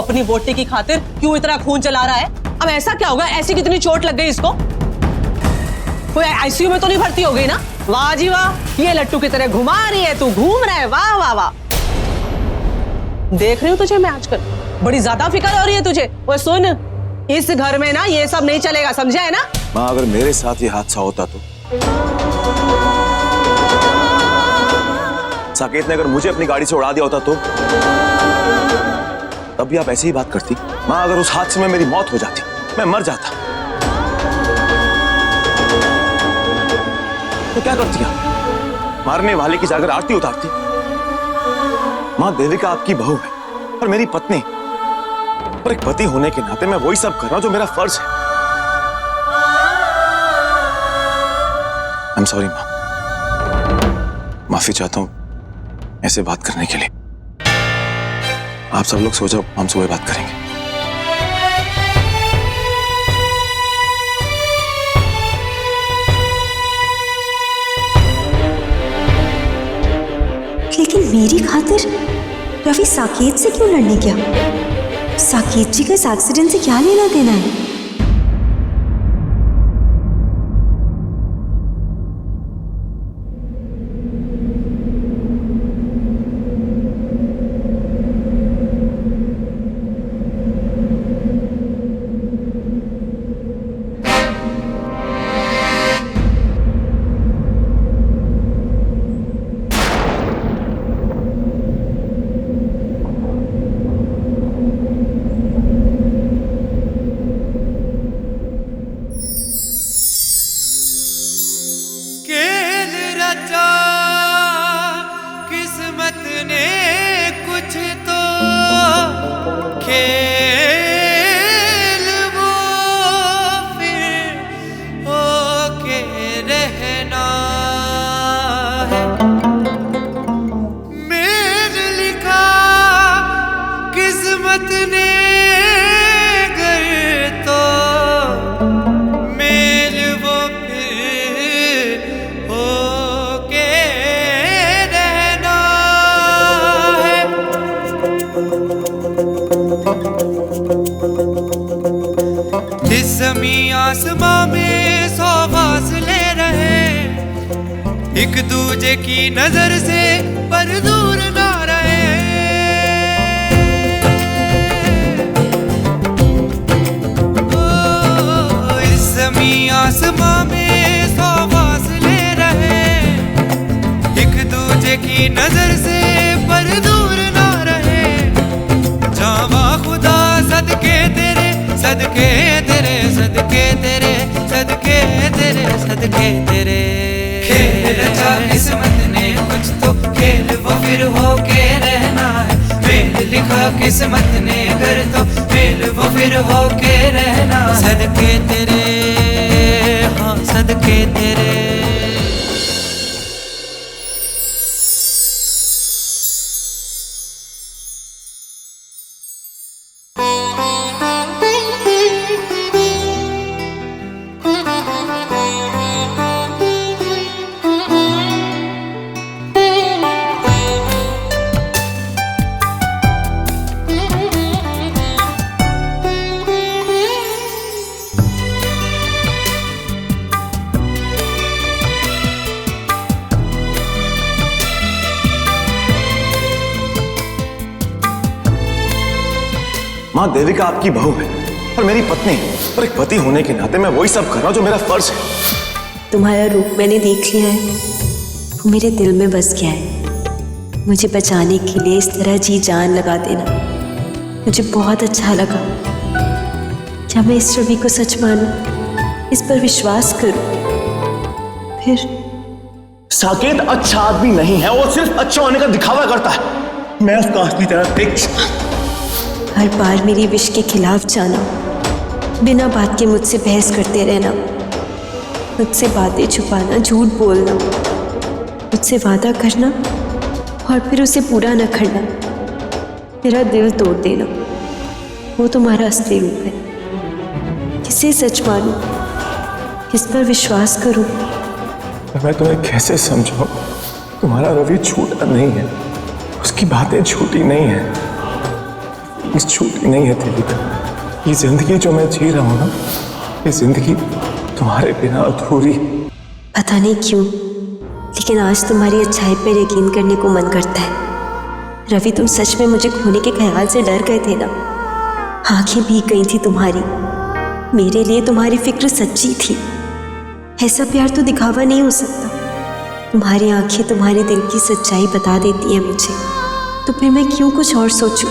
अपनी वोटी की खातिर क्यों इतना खून चला रहा है? अब ऐसा क्या होगा? ऐसी कितनी चोट लग गई इसको? कोई आईसीयू में तो नहीं भर्ती हो गई ना? वाह जी वाह, ये लट्टू की तरह घुमा रही है, तू घूम रहा है, वाह वाह वाह। देख रही हूँ तुझे मैं आजकल, बड़ी ज्यादा फिक्र हो रही है तुझे। वो सुन, इस घर में ना ये सब नहीं चलेगा, समझा है ना? माँ, अगर मेरे साथ ये हादसा होता तो साकेत ने अगर मुझे अपनी गाड़ी से उड़ा दिया होता तो तब भी आप ऐसे ही बात करती। माँ, अगर उस हादसे में मेरी मौत हो जाती, मैं मर जाता, तो क्या करती आप? मारने वाले की जाकर आरती उतारती। माँ, देविका आपकी बहू है और मेरी पत्नी, पर एक पति होने के नाते मैं वही सब कर रहा हूं जो मेरा फर्ज है। आई एम सॉरी माँ, माफी चाहता हूं ऐसे बात करने के लिए। आप सब लोग सो जाओ, हम सुबह बात करेंगे। लेकिन मेरी खातिर रवि साकेत से क्यों लड़ने गया? साकेत जी का इस एक्सीडेंट से क्या लेना देना है? किस्मत ने कुछ तो खेल वो फिर होके रहना है। मेरे लिखा किस्मत ने गर तो मेल वो फिर होके रहना है। इस ज़मीं आसमां में 100 फासले रहे, एक दूजे की नजर से पर दूर ना रहे। ओ, इस ज़मीं आसमां में 100 फासले रहे, एक दूजे की नजर से पर दूर ना रहे। जावा खुदा सदके तेरे, सदके तेरे, सदके तेरे, सदके तेरे, सदके तेरे। खेल रचा किस्मत ने कुछ तो खेल वो फिर होके रहना है। मेल लिखा किस्मत ने कर तो मेल वो फिर होके रहना। सदके तेरे, हाँ सदके तेरे। माँ, देविका आपकी बहू है और मेरी पत्नी, और एक पति होने के नाते मैं वही सब कर रहा हूं जो मेरा फर्ज है। तुम्हारा रूप मैंने देख लिया है, वो मेरे दिल में बस गया है। मुझे बचाने के लिए इस तरह जी जान लगा देना मुझे बहुत अच्छा लगा। क्या मैं इस रवि को सच मानूं, इस पर विश्वास करूं? फिर साकेत अच्छा आदमी नहीं है, वो सिर्फ अच्छा होने का दिखावा करता है। मैं उसका असली तरह देख चुका। हर बार मेरी विश के खिलाफ जाना, बिना बात के मुझसे बहस करते रहना, मुझसे बातें छुपाना, झूठ बोलना, मुझसे वादा करना और फिर उसे पूरा न करना, मेरा दिल तोड़ देना, वो तुम्हारा असली रूप है। किसे सच मानूं, किस पर विश्वास करूं? मैं तुम्हें कैसे समझाऊं? तुम्हारा रवि झूठा नहीं है, उसकी बातें झूठी नहीं है। ख्वाहिश छूटी नहीं है देविका। ये जिंदगी जो मैं जी रहा हूं ना, ये जिंदगी तुम्हारे बिना अधूरी। पता नहीं क्यों, लेकिन आज तुम्हारी अच्छाई पर यकीन करने को मन करता है। रवि, तुम सच में मुझे खोने के ख्याल से डर गए थे ना? आंखें भीग गई थी तुम्हारी। मेरे लिए तुम्हारी फिक्र सच्ची थी। ऐसा प्यार तो दिखावा नहीं हो सकता। तुम्हारी आंखें तुम्हारे दिल की सच्चाई बता देती है मुझे, तो फिर मैं क्यों कुछ और सोचूं?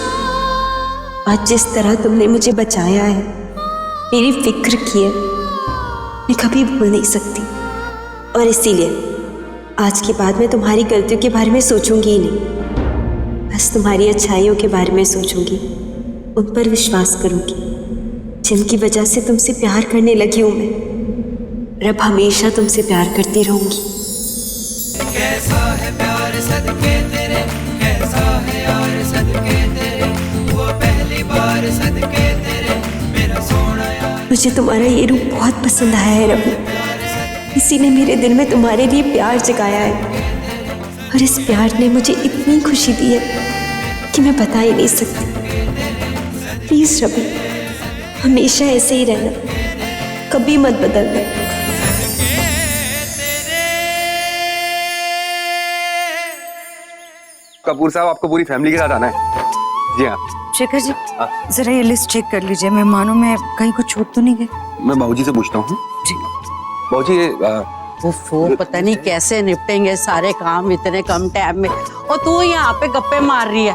आज जिस तरह तुमने मुझे बचाया है, मेरी फिक्र की है, मैं कभी भूल नहीं सकती। और इसीलिए आज के बाद मैं तुम्हारी गलतियों के बारे में सोचूंगी ही नहीं। बस तुम्हारी अच्छाइयों के बारे में सोचूंगी, उन पर विश्वास करूंगी, जिनकी वजह से तुमसे प्यार करने लगी हूं मैं। और अब हमेशा तुमसे प्यार करती रहूंगी। कैसा है प्यार सदके तेरे, कैसा है यार सदके तेरे, वो पहली बार सदके तेरे, मेरा सोना यार। मुझे तुम्हारा ये रूप बहुत पसंद आया है रवि। इसी ने मेरे दिल में तुम्हारे लिए प्यार जगाया है, और इस प्यार ने मुझे इतनी खुशी दी है कि मैं बता ही नहीं सकती। प्लीज रवि, हमेशा ऐसे ही रहना, कभी मत बदलना। कपूर साहब, आपको पूरी फैमिली के साथ आना है। जी हाँ। शेखर जी, जरा ये लिस्ट चेक कर लीजिए, मेहमानों में कहीं कुछ छूट तो नहीं गई? मैं बाबूजी से पूछता हूँ। जी। बाबूजी, वो पता नहीं कैसे निपटेंगे सारे काम इतने कम टाइम में, और तू यहाँ पे गप्पे मार रही है।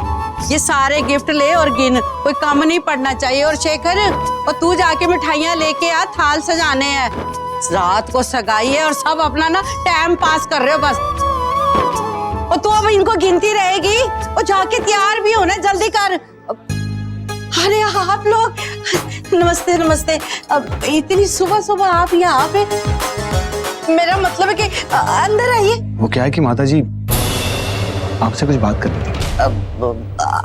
ये सारे गिफ्ट ले और गिन, कोई कम नहीं पड़ना चाहिए। और शेखर, और तू जाके मिठाइयाँ लेके आ, थाल सजाने हैं। रात को सगाई है और सब अपना ना टाइम पास कर रहे हो बस। और तू अब इनको गिनती रहेगी, और जाके तैयार भी होना, जल्दी कर। अरे आप लोग, नमस्ते नमस्ते। अब इतनी सुबह सुबह आप यहाँ पे? मेरा मतलब है कि अंदर आइए। वो क्या है कि माता जी आपसे कुछ बात करनी थी।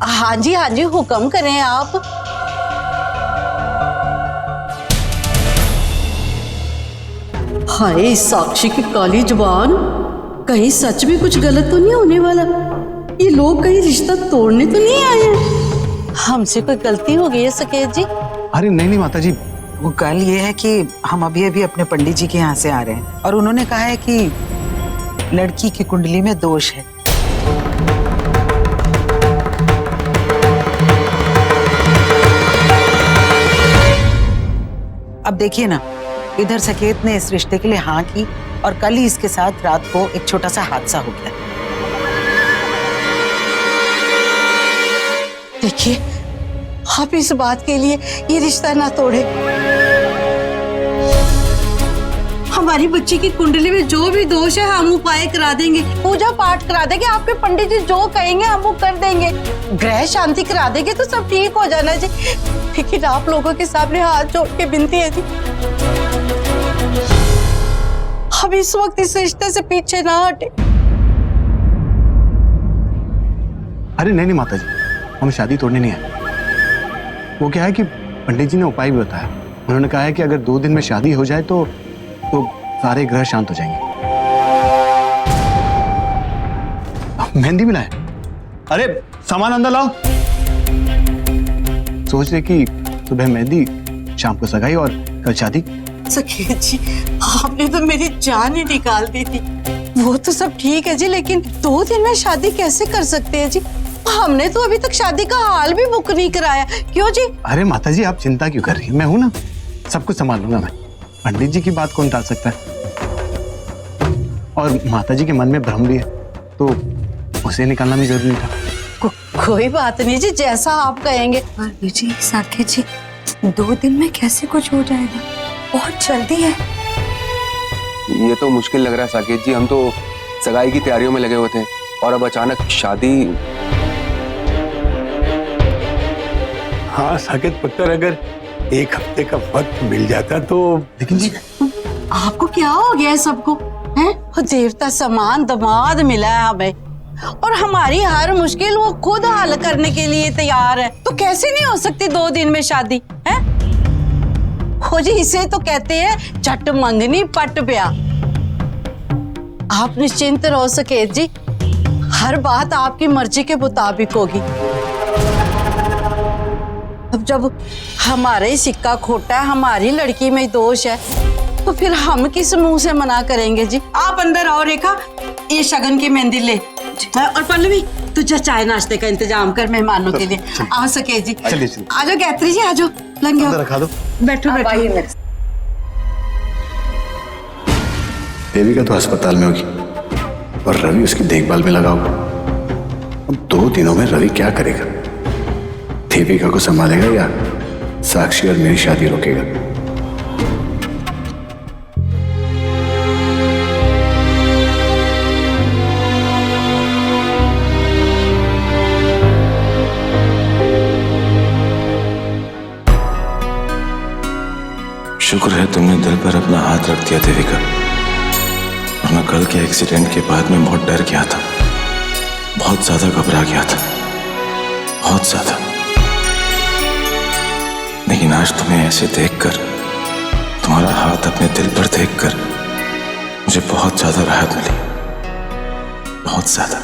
हाँ जी हुक्म करें आप। हाय साक्षी की काली जुबान, कहीं सच में कुछ गलत तो नहीं होने वाला? ये लोग कहीं रिश्ता तोड़ने तो नहीं आए हैं? हमसे कोई गलती हो गई है सकेत जी? अरे नहीं माता जी, वो कल ये है कि हम अभी अपने पंडित जी के यहाँ से आ रहे हैं, और उन्होंने कहा है कि लड़की की कुंडली में दोष है। अब देखिए ना, इधर सकेत ने इस रिश्ते के लिए हाँ की, और कल ही इसके साथ रात को एक छोटा सा हादसा हो गया। देखिए, आप इस बात के लिए ये रिश्ता ना तोड़े। हमारी बच्ची की कुंडली में जो भी दोष है हम उपाय करा देंगे, पूजा पाठ करा देंगे, आपके पंडित जी जो कहेंगे हम वो कर देंगे, ग्रह शांति करा देंगे, तो सब ठीक हो जाना जी। लेकिन आप लोगों के सामने हाथ जोड़ के विनती है जी, हम इस वक्त इस रिश्ते से पीछे ना हटे। अरे नहीं माता जी, हम शादी तोड़ने नहीं आए। वो क्या है कि पंडित जी ने उपाय भी बताया। उन्होंने कहा है कि अगर 2 दिन में शादी हो जाए तो सारे ग्रह शांत हो जाएंगे। मेहंदी भी लाए। अरे सामान अंदर लाओ। सोच रहे कि सुबह मेहंदी, शाम को सगाई और कल शादी। सखी जी, आपने तो मेरी जान ही निकाल दी थी। वो तो सब ठीक है जी, लेकिन 2 दिन में शादी कैसे कर सकते हैं जी? हमने तो अभी तक शादी का हाल भी बुक नहीं कराया। क्यों जी? अरे माता जी, आप चिंता क्यों कर रही हैं? मैं हूं ना, सब कुछ संभाल लूंगा मैं। पंडित जी की बात कौन टाल सकता है? और माता जी के मन में भ्रम भी है, तो उसे निकालना भी जरूरी था। कोई बात नहीं जी, जैसा आप कहेंगे। जी साकेत जी, 2 दिन में कैसे कुछ हो जाएगा? बहुत जल्दी है। ये तो मुश्किल लग रहा है साकेत जी। हम तो सगाई की तैयारियों में लगे हुए थे, और अब अचानक शादी। हाँ साकेत पुत्र, अगर 1 हफ्ते का वक्त मिल जाता तो। लेकिन जी, आपको क्या हो गया है सबको? हैं? देवता समान दामाद मिला है हमें, और हमारी हर मुश्किल वो खुद हल करने के लिए तैयार है, तो कैसे नहीं हो सकती 2 दिन में शादी? है हो जी, इसे तो कहते हैं झट मंगनी पट ब्याह। आप निश्चिंत रहो सकेत जी, हर बात आपकी मर्जी के मुताबिक होगी। अब जब हमारा ही सिक्का खोटा है, हमारी लड़की में ही दोष है, तो फिर हम किस मुंह से मना करेंगे जी। आप अंदर आओ रेखा, ये शगन की मेहंदी ले। और पल्लवी तुझे चाय नाश्ते का इंतजाम कर मेहमानों के लिए। आ सके जी, चलिए आ जाओ गायत्री जी, आ जाओ, लंघे अंदर रखा दो। बैठो बैठो। देविका तो अस्पताल में होगी और रवि उसकी देखभाल में लगा होगा। अब 2 दिनों में रवि क्या करेगा? देविका को संभालेगा या साक्षी और मेरी शादी रोकेगा? शुक्र है तुमने दिल पर अपना हाथ रख दिया देविका, वरना कल के एक्सीडेंट के बाद मैं बहुत डर गया था, बहुत ज्यादा घबरा गया था, बहुत ज्यादा। लेकिन आज तुम्हें ऐसे देखकर, तुम्हारा हाथ अपने दिल पर देखकर मुझे बहुत ज्यादा राहत मिली, बहुत ज्यादा।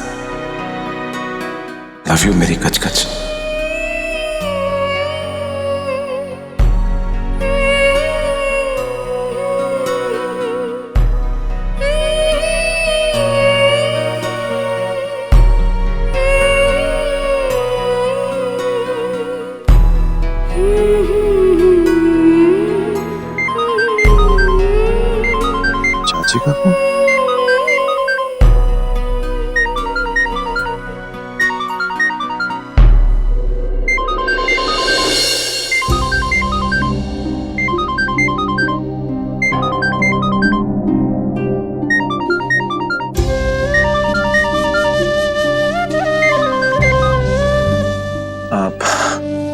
लव यू मेरी कचकच। चाची का फोन?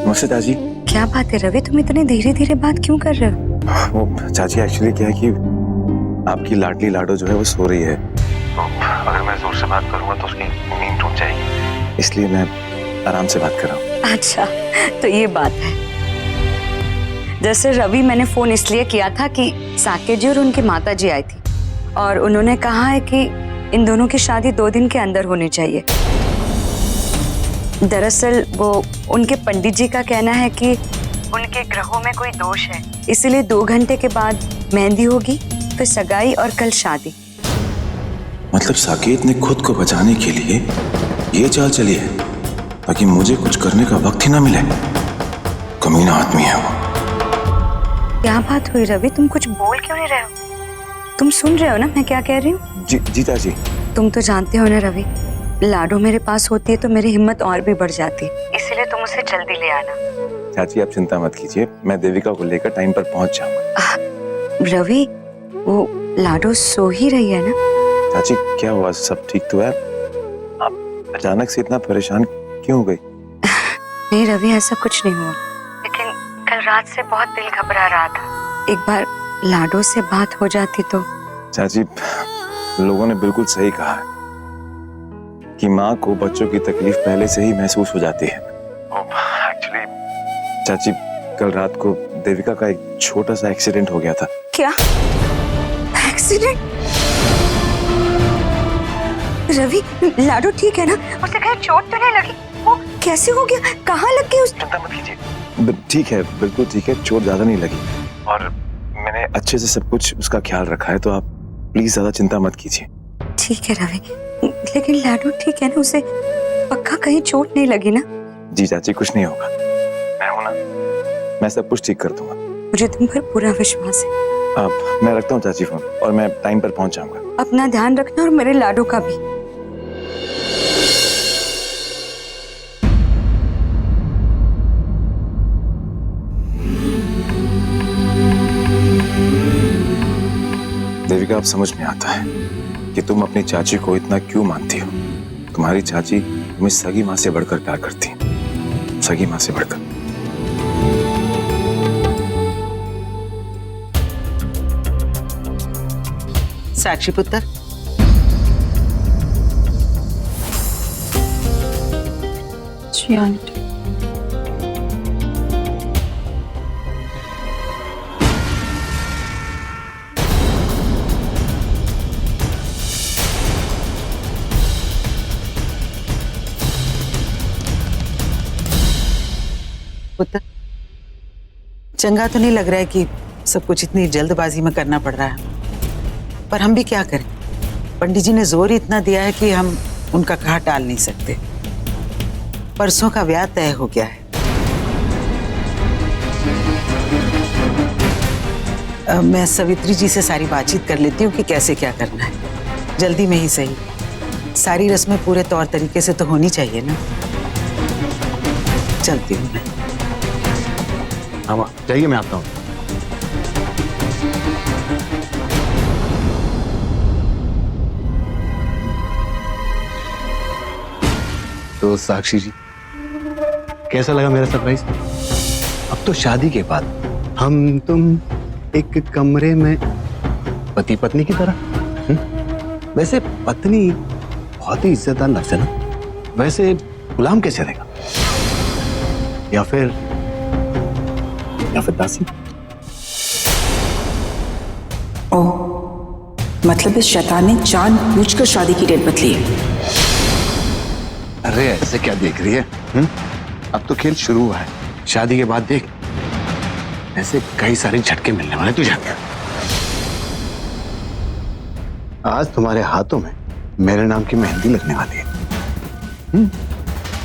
नमस्ते चाची। क्या बात है रवि, तुम इतने धीरे धीरे बात क्यों कर रहे हो? वो चाची एक्चुअली क्या है कि आपकी लाडली लाडो जो है वो सो रही है, तो अगर मैं जोर से बात करूंगा तो उसकी नींद टूट जाएगी, इसलिए मैं आराम से बात कर रहा हूँ। अच्छा तो ये बात है। जैसे रवि, मैंने फोन इसलिए किया था कि साकेत जी और उनकी माता जी आई थी और उन्होंने कहा है कि इन दोनों की शादी 2 दिन के अंदर होनी चाहिए। दरअसल वो उनके पंडित जी का कहना है कि उनके ग्रहों में कोई दोष है, इसलिए 2 घंटे के बाद मेहंदी होगी, फिर सगाई और कल शादी। मतलब साकेत ने खुद को बचाने के लिए ये चाल चली है ताकि मुझे कुछ करने का वक्त ही ना मिले। कमीना आदमी है वो। क्या बात हुई रवि, तुम कुछ बोल क्यों नहीं रहे हो? तुम सुन रहे हो ना मैं क्या कह रही हूँ? जी चाची। तुम तो जानते हो ना रवि, लाडो मेरे पास होती है तो मेरी हिम्मत और भी बढ़ जाती, इसीलिए तुम उसे जल्दी ले आना। चाची आप चिंता मत कीजिए, मैं देविका को लेकर टाइम पर पहुंच जाऊंगा। रवि, वो लाडो सो ही रही है ना? चाची क्या हुआ, सब ठीक तो है? आप अचानक से इतना परेशान क्यों हो गई? नहीं रवि, ऐसा कुछ नहीं हुआ, लेकिन कल रात से बहुत दिल घबरा रहा था। एक बार लाडो से बात हो जाती तो। चाची लोगों ने बिल्कुल सही कहा है कि माँ को बच्चों की तकलीफ पहले से ही महसूस हो जाती है। एक्चुअली चाची कल रात को देविका का एक छोटा सा एक्सीडेंट हो गया था। क्या एक्सीडेंट? रवि, लाडो ठीक है ना? उसे कहीं चोट तो नहीं लगी? वो कैसे हो गया, कहाँ लग गई उसे? चिंता मत कीजिए, ठीक है, बिल्कुल ठीक है, चोट ज्यादा नहीं लगी और मैंने अच्छे से सब कुछ उसका ख्याल रखा है, तो आप प्लीज ज्यादा चिंता मत कीजिए। ठीक है रवि, लेकिन लाडो ठीक है ना? उसे पक्का कहीं चोट नहीं लगी ना? जी चाची कुछ नहीं होगा, मैं हूं ना, मैं सब कुछ ठीक कर दूंगा। मुझे तुम पर पूरा विश्वास है। अब मैं रखता हूँ चाची फोन और मैं टाइम पर पहुंच जाऊंगा। अपना ध्यान रखना और मेरे लाडो का भी। देविका अब समझ में आता है कि तुम अपनी चाची को इतना क्यों मानती हो। तुम्हारी चाची तुम्हें सगी माँ से बढ़कर प्यार करती है, सगी माँ से बढ़कर। साक्षी पुत्र, जी आंटी। पुत्र चंगा तो नहीं लग रहा है कि सब कुछ इतनी जल्दबाजी में करना पड़ रहा है, पर हम भी क्या करें। पंडित जी ने जोर ही इतना दिया है कि हम उनका कहा टाल नहीं सकते। परसों का ब्याह तय हो गया है। मैं सवित्री जी से सारी बातचीत कर लेती हूँ कि कैसे क्या करना है, जल्दी में ही सही। सारी रस्में पूरे तौर तरीके से तो होनी चाहिए ना। चलती हूँ मैं। हाँ माँ जाइए, मैं आता हूँ। तो साक्षी जी, कैसा लगा मेरा सरप्राइज? अब तो शादी के बाद हम तुम एक कमरे में पति पत्नी की तरह। वैसे पत्नी बहुत ही इज्जतदार लफ्ज़ है ना, वैसे गुलाम कैसे रहेगा? या फिर दासी? ओह, मतलब इस शैतान ने जानबूझकर शादी की डेट बदली है। अरे ऐसे क्या देख रही है? अब तो खेल शुरू हुआ है। शादी के बाद देख, ऐसे कई सारे झटके मिलने वाले तुझे। आज तुम्हारे हाथों में मेरे नाम की मेहंदी लगने वाली है।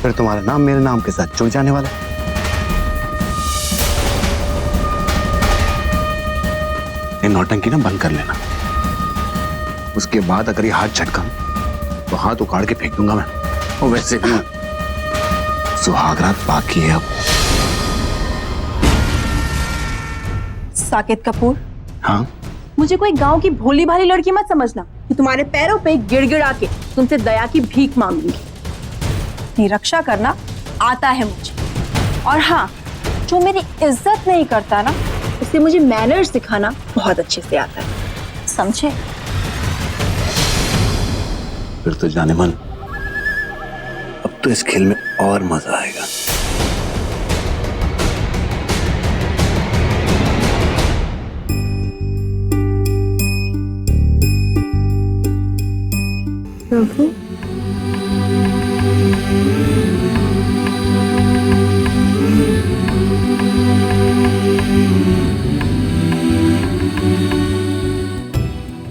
फिर तुम्हारा नाम मेरे नाम के साथ जुड़ जाने वाला है। ये नौटंकी ना बंद कर लेना। उसके बाद अगर ये हाथ झटका तो हाथ उखाड़ के फेंक दूंगा मैं। और वैसे भी सुहागरात बाकी है अब। साकेत कपूर, हाँ? मुझे कोई गांव की भोली भाली लड़की मत समझना कि तुम्हारे पैरों पे गिड़गिड़ा के तुमसे दया की भीख मांगूंगी। अपनी रक्षा करना आता है मुझे, और हाँ, जो मेरी इज्जत नहीं करता ना, उसे मुझे मैनर्स सिखाना बहुत अच्छे से आता है, समझे? फिर तो जाने मन, अब तो इस खेल में और मजा आएगा। प्रभु,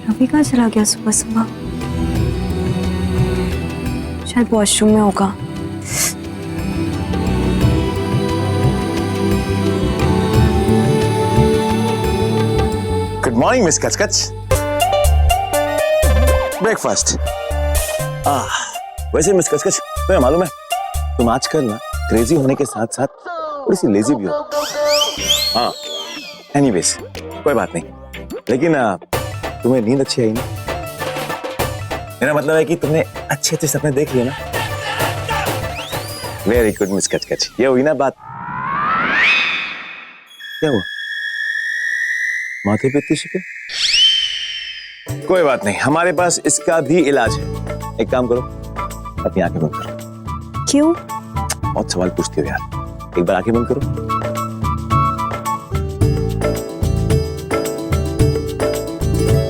रवि कहाँ चला गया सुबह सुबह? शायद वॉशरूम में होगा। Good morning miss Kachkach. Breakfast. वैसे मिस कचकच, तुम्हें मालूम है तुम आजकल ना क्रेजी होने के साथ साथ थोड़ी सी लेजी भी हो। हाँ, एनीवेज कोई बात नहीं, लेकिन तुम्हें नींद अच्छी आई ना? मेरा मतलब है कि तुमने अच्छे अच्छे सपने देख लिए ना? Very good miss Kachkach. ये हुई ना बात। क्या हुआ, माथे पे इतनी शिकन? कोई बात नहीं, हमारे पास इसका भी इलाज है। एक काम करो, अपनी आंखें बंद करो। क्यों? बहुत सवाल पूछती हो यार, एक बार आंखें बंद करो।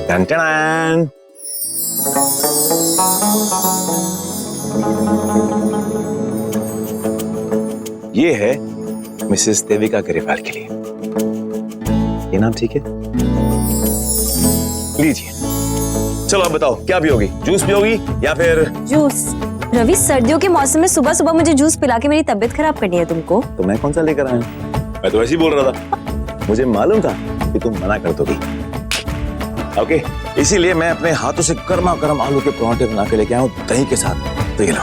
टन टन। ये है मिसेस देविका गरेवाल के लिए। ये नाम ठीक है? लीजिए। चलो अब बताओ क्या पियोगी? जूस पियोगी या फिर? जूस? रवि, सर्दियों के मौसम में सुबह सुबह मुझे जूस पिला के मेरी तबीयत खराब करनी है तुमको? तो मैं कौन सा लेकर आया हूं? मैं तो ऐसे ही बोल रहा था, मुझे मालूम था कि तुम मना कर दोगी। ओके, इसीलिए मैं अपने हाथों से गर्मा गर्म आलू के परांठे बना के लेके आया हूं दही के साथ। तो ये लो।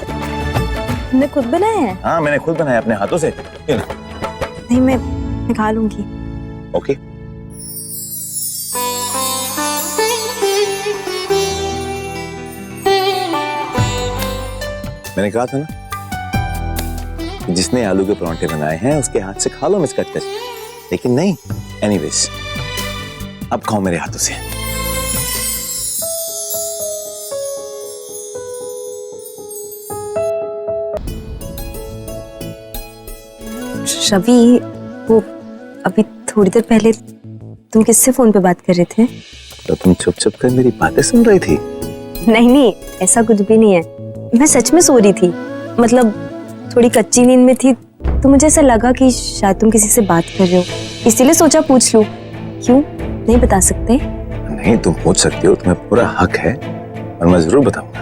तुमने खुद बनाए हैं? हाँ, मैंने खुद बनाया अपने हाथों से। ये लो। नहीं, मैं खा लूंगी। ओके। मैंने कहा था ना, जिसने आलू के परांठे बनाए हैं उसके हाथ से खा लो मिस कचकच। लेकिन नहीं, एनीवेज अब खाओ मेरे हाथों से। रवि, वो अभी थोड़ी देर पहले तुम किससे फोन पे बात कर रहे थे? तो तुम छुप छुप कर मेरी बातें सुन रही थी? नहीं नहीं, ऐसा कुछ भी नहीं है। मैं सच में सो रही थी, मतलब थोड़ी कच्ची नींद में थी तो मुझे ऐसा लगा कि शायद तुम किसी से बात कर रहे हो, इसीलिए सोचा पूछ लूं। क्यों नहीं बता सकते? नहीं, तुम पूछ सकती हो, तुम्हें पूरा हक है और मैं जरूर बताऊंगा।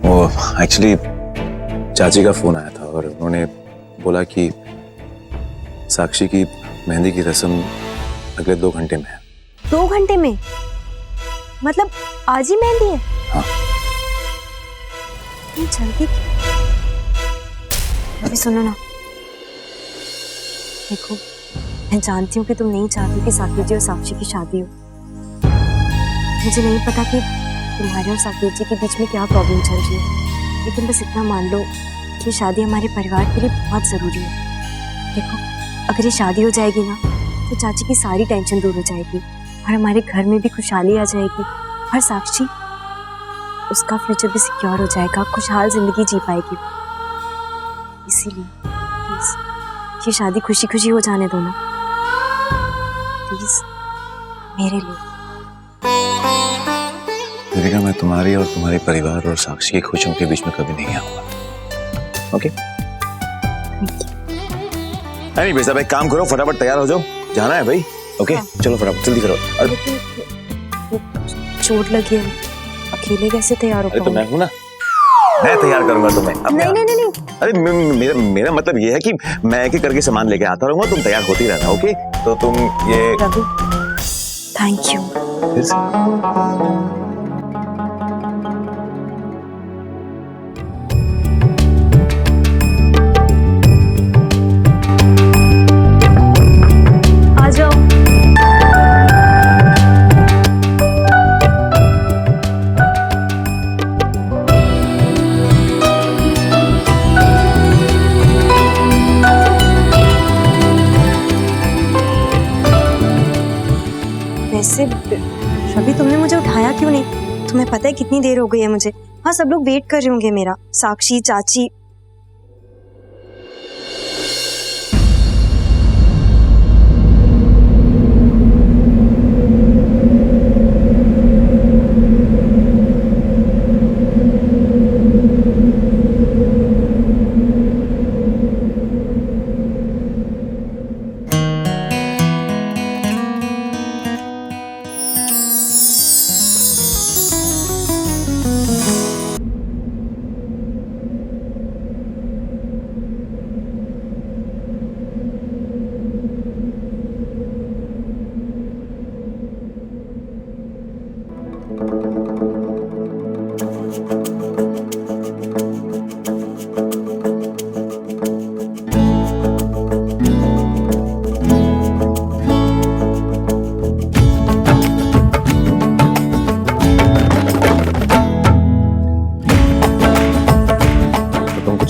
वो एक्चुअली चाची का फोन आया था और उन्होंने बोला कि साक्षी की मेहंदी की रस्म अगले 2 घंटे में है। 2 घंटे में? मतलब आज ही मेहंदी है? हाँ। जल्दी अभी सुनो ना, देखो मैं जानती हूँ कि तुम नहीं चाहती कि साकेत जी और साक्षी की शादी हो। मुझे नहीं पता कि तुम्हारे और साकेत जी के बीच में क्या प्रॉब्लम चल रही है, लेकिन बस इतना मान लो कि शादी हमारे परिवार के लिए बहुत जरूरी है। देखो अगर ये शादी हो जाएगी ना तो चाची की सारी टेंशन दूर हो जाएगी और हमारे घर में भी खुशहाली आ जाएगी और साक्षी, उसका फ्यूचर भी सिक्योर हो जाएगा, खुशहाल जिंदगी जी पाएगी। इसीलिए प्लीज ये शादी खुशी खुशी हो जाने दो ना, प्लीज मेरे लिए। दीपिका, मैं तुम्हारी और तुम्हारे परिवार और साक्षी की खुशियों के बीच में कभी नहीं आऊंगा। ओके? नहीं भाई साहब, एक काम करो, फटाफट तैयार हो जाओ, जाना है भाई। ओके चलो फटाफट जल्दी करो। अरे चोट लगी है, अकेले कैसे तैयार हो? अरे तो मैं हूं ना, मैं तैयार करूंगा तुम्हें। नहीं नहीं नहीं नहीं। अरे मेरा मतलब ये है कि मैं एक एक करके सामान लेके आता रहूंगा, तुम तैयार होती रहना। ओके तो तुम ये रवि, थैंक यू। फिर से? आ जाओ। वैसे रवि, तुमने मुझे उठाया क्यों नहीं? तुम्हें पता है कितनी देर हो गई है मुझे। हाँ, सब लोग वेट कर रहे होंगे मेरा, साक्षी, चाची।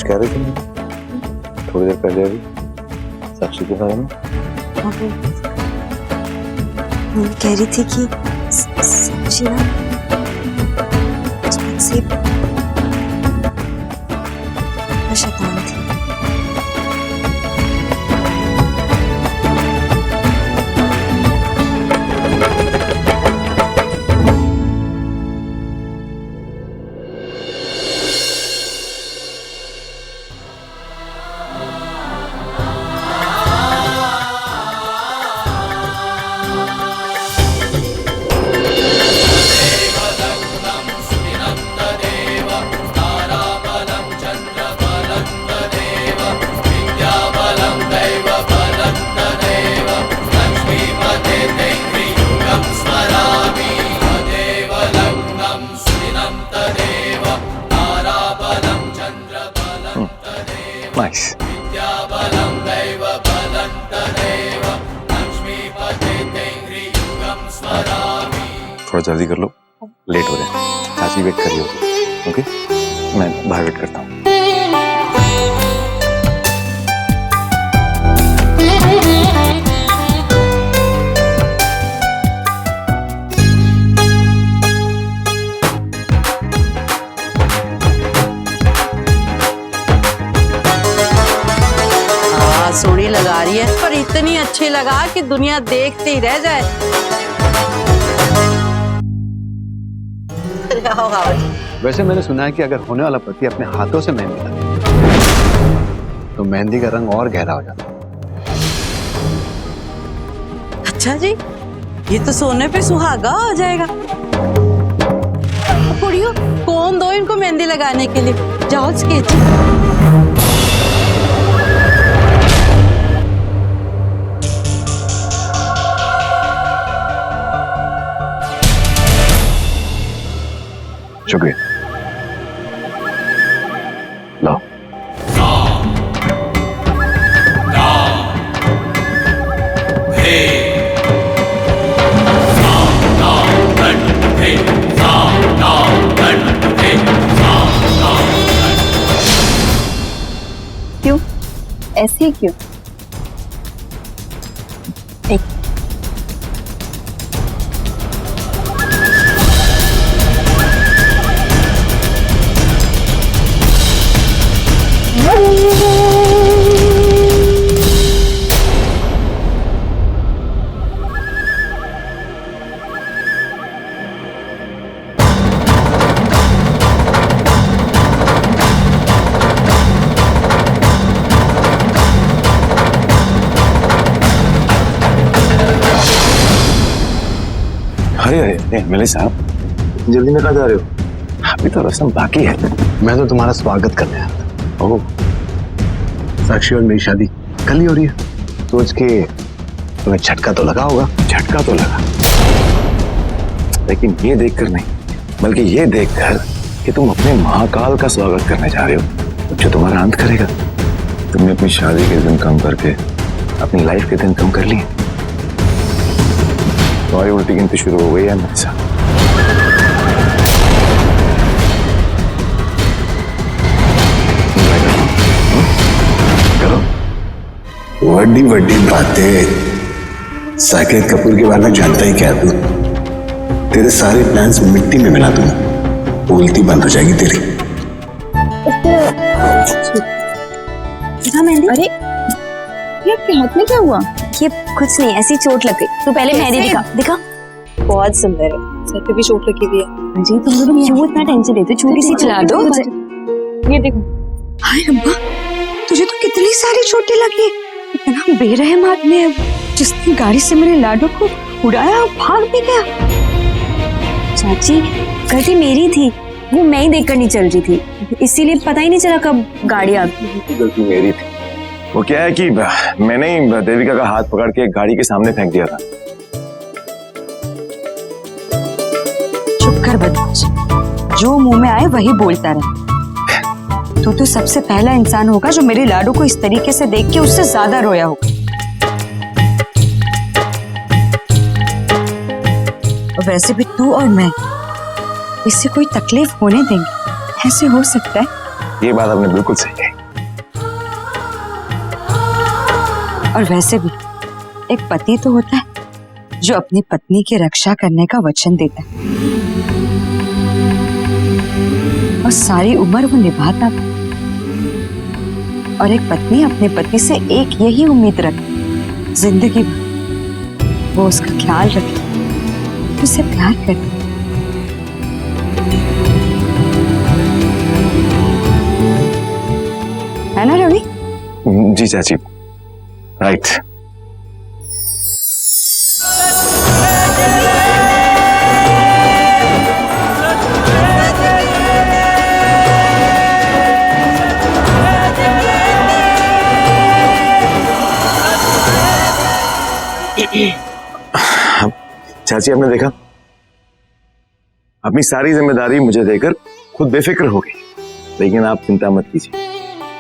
कह रहे थे थोड़ी देर पहले अभी साक्षी के बारे में? वो कह रही थी कि साक्षी ना बचपन से शैतान थी। Nice. थोड़ा जल्दी कर लो, लेट हो रहे हैं। चाची वेट कर रही होगी। ओके, मैं बाहर वेट करता हूँ। सोड़ी लगा रही है, पर इतनी अच्छी लगा कि दुनिया देखते ही रह जाए। वैसे मैंने सुना है कि अगर होने वाला पति अपने हाथों से मेहंदी लगाए तो मेहंदी का रंग और गहरा हो जाता। अच्छा जी, ये तो सोने पे सुहागा हो जाएगा। कुड़ियों, कौन दो इनको मेहंदी लगाने के लिए। जाओ स्केच। शुक्रिया। लो। क्यों? ऐसे ही क्यों? एक अरे अरे एमएलए साहब, जल्दी में कहाँ जा रहे हो? अभी तो रस्म बाकी है। मैं तो तुम्हारा स्वागत करने आया था। ओह, साक्षी और मेरी शादी कल ही हो रही है, सोच के तुम्हें झटका तो लगा होगा। झटका तो लगा, लेकिन ये देखकर नहीं, बल्कि ये देखकर कि तुम अपने महाकाल का स्वागत करने जा रहे हो, जो तुम्हारा अंत करेगा। तुमने अपनी शादी के दिन कम करके अपनी लाइफ के दिन कम कर लिए। तुम्हारी उल्टी गिनती शुरू हो गई है मेरे साथ। करो। बड़ी बड़ी बातें साकेत कपूर के बारे में जानता ही क्या तू? तेरे सारे प्लान्स मिट्टी में मिला दूंगा, बोलती बंद हो जाएगी तेरी। अरे ये आपके हाथ में क्या हुआ? ये कुछ नहीं, ऐसी चोट लग गई। तू पहले मेहंदी दिखा। दिखा, बहुत सुंदर है। सर पे भी चोट लगी हुई है। जी तुम लोग क्यों इतना टेंशन लेते हो? छोटी सी चला दो। ये देखो। हाय रंबा, तुझे तो कितनी सारी चोटें लगी। इतना बेरहम आदमी है, जिसने गाड़ी से मेरे लाडो को उड़ाया और भाग भी गया। चाची, गलती मेरी थी, वो मैं ही देखकर नहीं चल रही थी, इसीलिए पता ही नहीं चला कब गाड़ी आ गई। गलती मेरी थी। वो क्या है कि मैंने ही देविका का हाथ पकड़ के गाड़ी के सामने फेंक दिया था। चुप कर बदमाश, जो मुंह में आए वही बोलता रहे। तू तो सबसे पहला इंसान होगा जो मेरे लाडू को इस तरीके से देख के उससे ज्यादा रोया होगा। और वैसे भी तू और मैं इससे कोई तकलीफ होने देंगे? ऐसे हो सकता है? ये बात आपने बिल्कुल सही कही। और वैसे भी एक पति तो होता है जो अपनी पत्नी की रक्षा करने का वचन देता है, और सारी उम्र वो निभाता है। और एक पत्नी अपने पति से एक यही उम्मीद रखती, जिंदगी भर वो उसका ख्याल रखे, उसे प्यार करे। है ना रवि? जी चाची, राइट। चाची, आपने देखा, अपनी सारी जिम्मेदारी मुझे देकर खुद बेफिक्र हो गई। लेकिन आप चिंता मत कीजिए,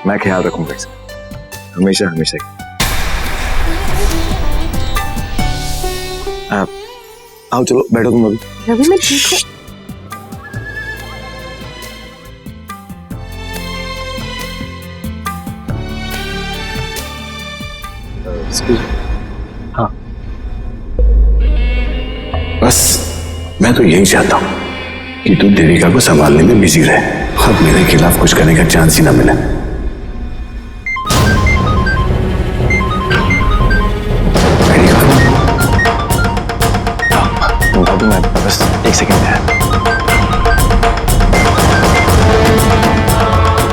मैं ख्याल रखूंगा इसका, हमेशा हमेशा। आओ चलो बैठो तुम अभी। रवि मैं ठीक हूँ। हाँ, बस मैं तो यही चाहता हूँ कि तू देविका को संभालने में बिजी रहे, अब मेरे खिलाफ कुछ करने का चांस ही ना मिले। मैं बस एक सेकंड है।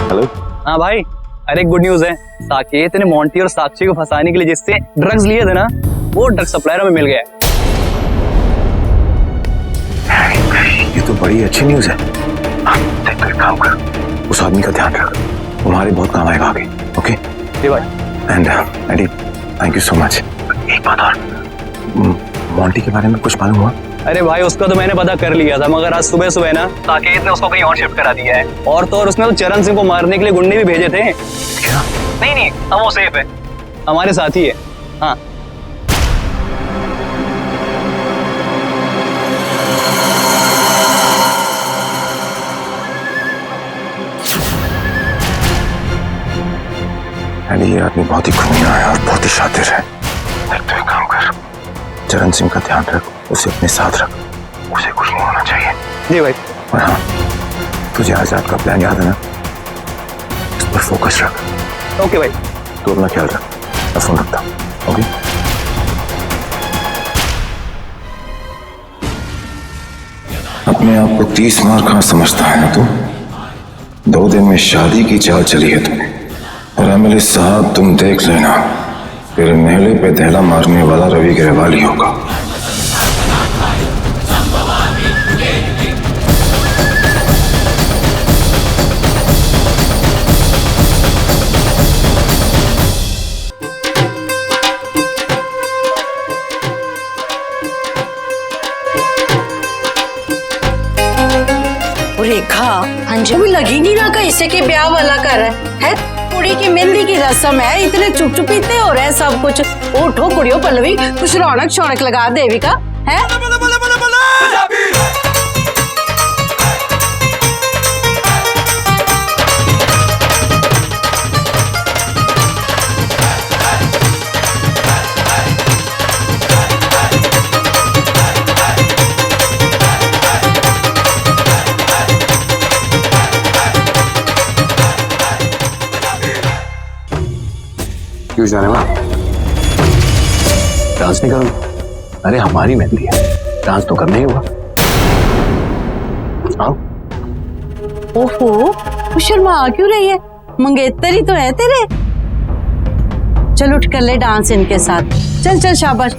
हेलो। हाँ भाई, अरे गुड न्यूज है, साकेत ने मोंटी और साक्षी को फंसाने के लिए जिससे ड्रग्स लिए थे ना, वो ड्रग सप्लायर में मिल गया है। ये तो बड़ी अच्छी न्यूज है। देख कर काम कर, उस आदमी का ध्यान रख, तुम्हारे बहुत काम आएगा आगे। ओके जी भाई। And Eddie, thank you so much. एक बात और, मोंटी के बारे में कुछ मालूम हुआ? अरे भाई उसका तो मैंने पता कर लिया था, मगर आज सुबह सुबह ना साकेत ने उसको कहीं और शिफ्ट करा दिया है। और तो और उसने तो चरण सिंह को मारने के लिए गुंडे भी भेजे थे। क्या? नहीं, हम वो सेफ है, हमारे साथ ही है। हाँ एडी, ये आदमी बहुत ही खूनिया है और बहुत ही शातिर है। देख तो एक काम कर, चरण सिंह का ध्यान रख, उसे अपने साथ रख, उसे कुछ नहीं होना चाहिए। जी भाई। और हाँ, तुझे आजाद का प्लान याद है ना, उस पर फोकस रख। ओके भाई। तू अपना ख्याल रख, मैं फोन रखता हूँ। ओके। अपने आप को 30 मार कहाँ समझता है ना तू? 2 दिन में शादी की चाल चली है तूने। और एमएलए साहब, तुम देख लेना, तेरे नेहले पे दहला मारने वाला रवि ग्रेवाल ही होगा। रेखा, हाँ जी। तुम्हें लगी नहीं ना कैसे के ब्याह वाला कर है? कुड़ी की मेहंदी की रस्म है, इतने चुप चुप इतने हो रहे हैं सब कुछ। उठो कुड़ियों पल्लवी, कुछ रौनक शौनक लगा देविका है। क्यों जाने वाला? डांस नहीं करूंगा? अरे हमारी मेहंदी है, डांस तो करना ही होगा। आओ। ओहो, तू शर्मा क्यों रही है? मंगेतर ही तो है तेरे। चल उठ कर ले डांस इनके साथ। चल चल शाबाश,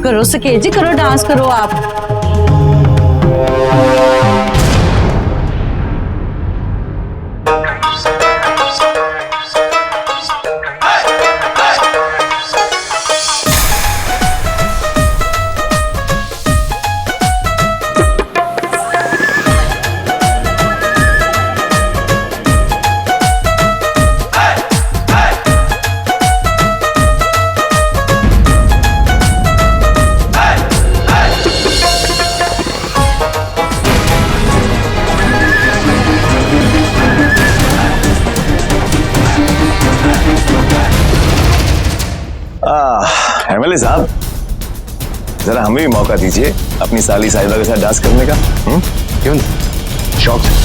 करो सकेत जी, करो डांस करो आप। एमएलए साहब, जरा हमें भी मौका दीजिए अपनी साली साहिबा के साथ डांस करने का। क्यों नहीं? शौक से।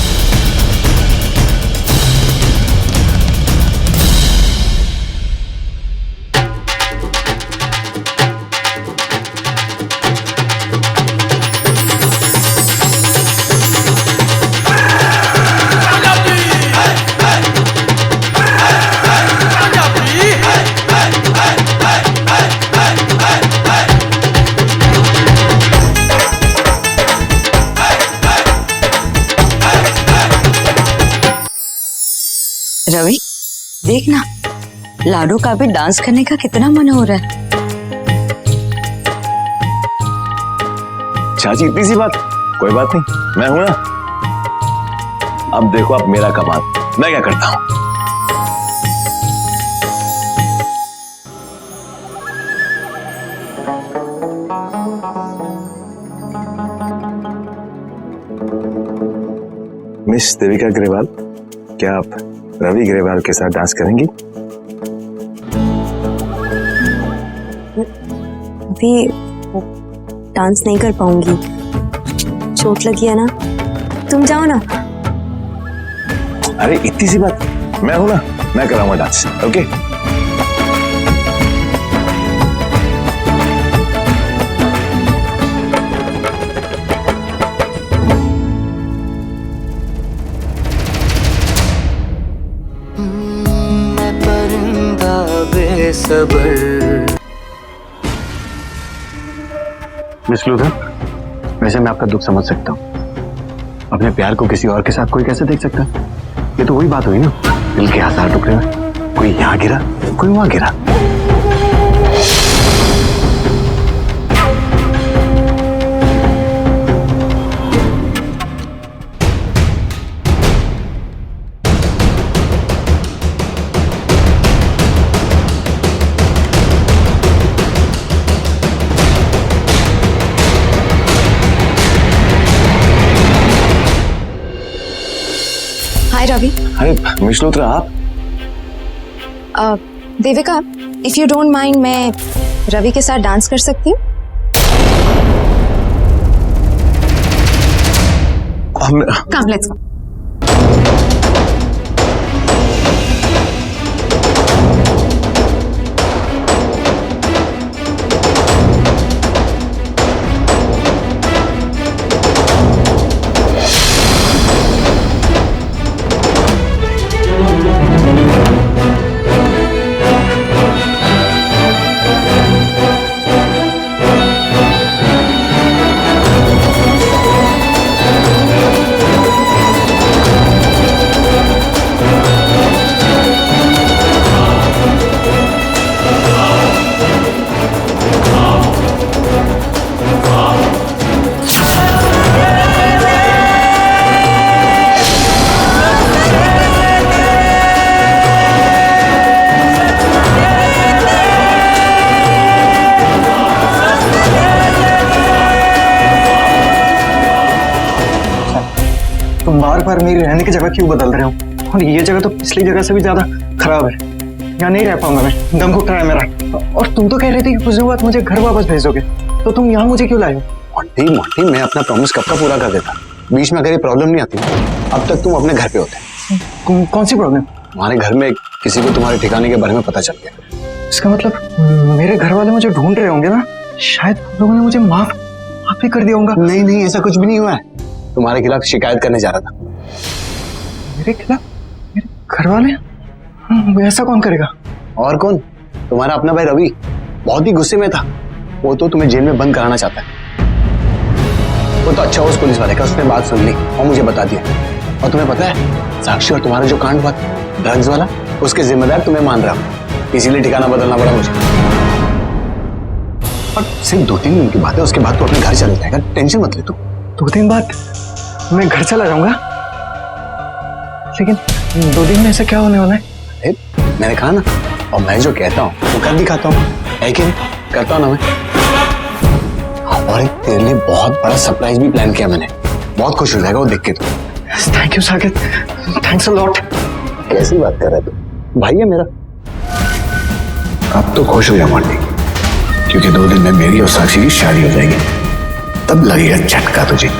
रवि, देखना लाडू का भी डांस करने का कितना मन हो रहा है। चाची, इतनी सी बात? कोई बात नहीं, मैं हूं ना। अब देखो आप मेरा कमाल, मैं क्या करता हूं। मिस देविका ग्रेवाल, क्या आप रवि ग्रेवाल के साथ डांस करेंगी? अभी डांस नहीं कर पाऊंगी, चोट लगी है ना। तुम जाओ ना। अरे इतनी सी बात, मैं हूं ना, मैं कराऊंगा डांस। ओके। मिस लूथर, वैसे मैं आपका दुख समझ सकता हूँ। अपने प्यार को किसी और के साथ कोई कैसे देख सकता है? ये तो वही बात हुई ना, दिल के 1000 टुकड़े हुए, कोई यहाँ गिरा कोई वहां गिरा। हाय रवि। अरे मिस लूथरा, आप? Devika, if you don't mind मैं रवि के साथ डांस कर सकती हूँ? Come, let's go. तुम बार बार मेरी रहने की जगह क्यों बदल रहे हो? और ये जगह तो पिछली जगह से भी ज्यादा खराब है, यहाँ नहीं रह पाऊंगा मैं, दम घुट रहा है मेरा। और तुम तो कह रहे थे कि कुछ दिन बाद मुझे घर वापस भेजोगे, तो तुम यहाँ मुझे क्यों लाए हो? मोटी, मैं अपना प्रॉमिस कब का पूरा कर देता। बीच में अगर ये प्रॉब्लम नहीं आती, अब तक तुम अपने घर पे होते। कौन सी प्रॉब्लम? हमारे घर में किसी को तुम्हारे ठिकाने के बारे में पता चल गया। इसका मतलब मेरे घर वाले मुझे ढूंढ रहे होंगे ना? शायद लोगों ने मुझे माफ भी कर दिया होगा। नहीं, ऐसा कुछ भी नहीं हुआ है। तुम्हारे खिलाफ शिकायत करने जा रहा था। मेरे खिलाफ? मेरे घर वाले? ऐसा कौन करेगा? और कौन? तुम्हारा अपना भाई रवि बहुत ही गुस्से में था। वो तो तुम्हें जेल में बंद कराना चाहता है। वो तो अच्छा उस पुलिस वाले का, उसने बात सुन ली और मुझे बता दिया। और तुम्हें पता है, साक्षी और तुम्हारा जो कांड हुआ ड्रग्स वाला, उसके जिम्मेदार तुम्हें मान रहा हूँ, इसीलिए ठिकाना बदलना पड़ा मुझे। और सिर्फ 2-3 दिन की बात है, उसके बाद तो अपने घर चल जाएगा, टेंशन मत ले तू। 2 दिन बाद मैं घर चला जाऊंगा? लेकिन 2 दिन में ऐसा क्या होने वाला है? मैंने कहा ना, और मैं जो कहता हूँ वो कर दिखाता हूँ, है कि नहीं? करता हूँ ना मैं। और एक तेरे लिए बहुत बड़ा सरप्राइज भी प्लान किया मैंने, बहुत खुश हो जाएगा वो देख के तू। Thank you Saket, thanks a lot. कैसी बात कर रहा है तू? भाई है मेरा। अब तो खुश हो जा मोटी, क्योंकि 2 दिन में मेरी और साक्षी की शादी हो जाएगी, तब लगेगा झटका तुझे।